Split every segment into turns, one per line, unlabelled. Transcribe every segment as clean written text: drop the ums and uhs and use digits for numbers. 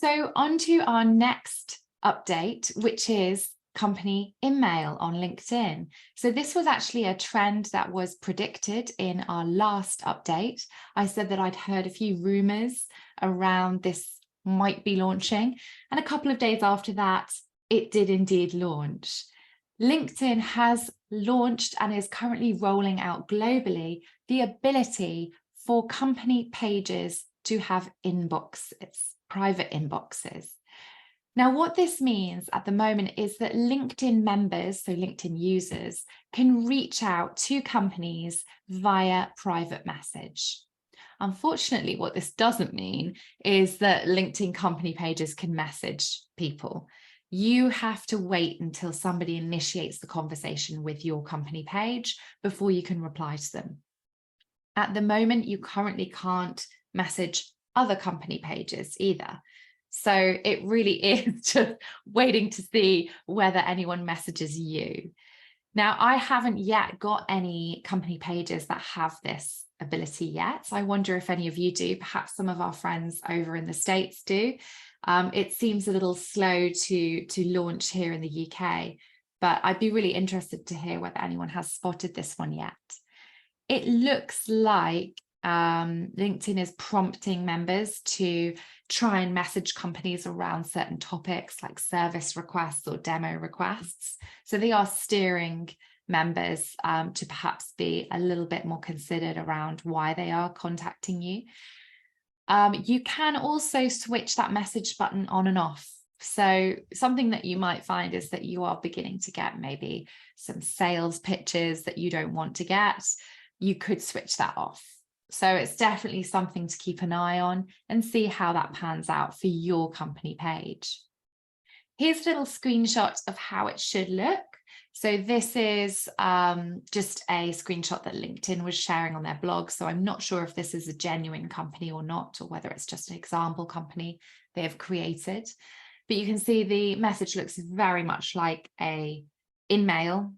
So on to our next update, which is company InMail on LinkedIn. So this was actually a trend that was predicted in our last update. I said that I'd heard a few rumors around this might be launching, and a couple of days after that, it did indeed launch. LinkedIn has launched and is currently rolling out globally the ability for company pages to have inboxes, private inboxes. Now, what this means at the moment is that LinkedIn members, so LinkedIn users, can reach out to companies via private message. Unfortunately, what this doesn't mean is that LinkedIn company pages can message people. You have to wait until somebody initiates the conversation with your company page before you can reply to them. At the moment, you currently can't message other company pages either. So it really is just waiting to see whether anyone messages you. Now, I haven't yet got any company pages that have this ability yet. I wonder if any of you do. Perhaps some of our friends over in the States do. It seems a little slow to launch here in the UK, but I'd be really interested to hear whether anyone has spotted this one yet. It looks like LinkedIn is prompting members to try and message companies around certain topics like service requests or demo requests. So they are steering members to perhaps be a little bit more considered around why they are contacting you. You can also switch that message button on and off. So something that you might find is that you are beginning to get maybe some sales pitches that you don't want to get. You could switch that off. So it's definitely something to keep an eye on and see how that pans out for your company page. Here's a little screenshot of how it should look. So this is just a screenshot that LinkedIn was sharing on their blog. So I'm not sure if this is a genuine company or not, or whether it's just an example company they have created. But you can see the message looks very much like a InMail,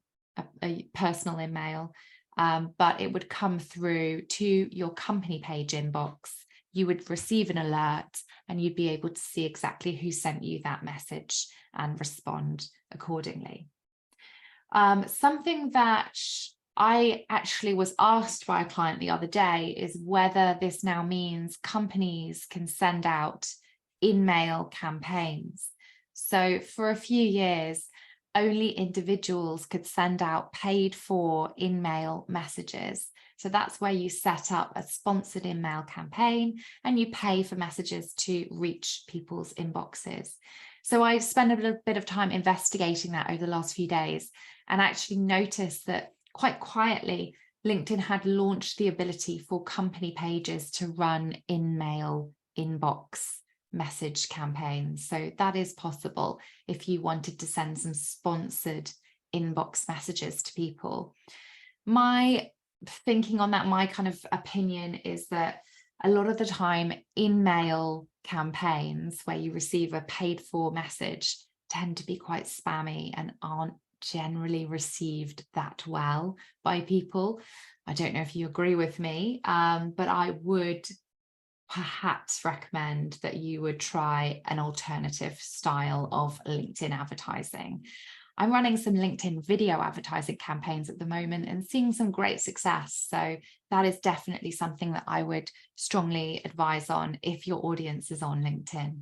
a personal InMail. But it would come through to your company page inbox. You would receive an alert and you'd be able to see exactly who sent you that message and respond accordingly. Something that I actually was asked by a client the other day is whether this now means companies can send out InMail campaigns. So for a few years, only individuals could send out paid for InMail messages. So that's where you set up a sponsored InMail campaign and you pay for messages to reach people's inboxes. So I spent a little bit of time investigating that over the last few days and actually noticed that quite quietly, LinkedIn had launched the ability for company pages to run InMail inbox message campaigns. So that is possible if you wanted to send some sponsored inbox messages to people. My thinking on that, my kind of opinion is that a lot of the time InMail campaigns where you receive a paid for message tend to be quite spammy and aren't generally received that well by people. I don't know if you agree with me, but I would perhaps recommend that you would try an alternative style of LinkedIn advertising. I'm running some LinkedIn video advertising campaigns at the moment and seeing some great success. So that is definitely something that I would strongly advise on if your audience is on LinkedIn.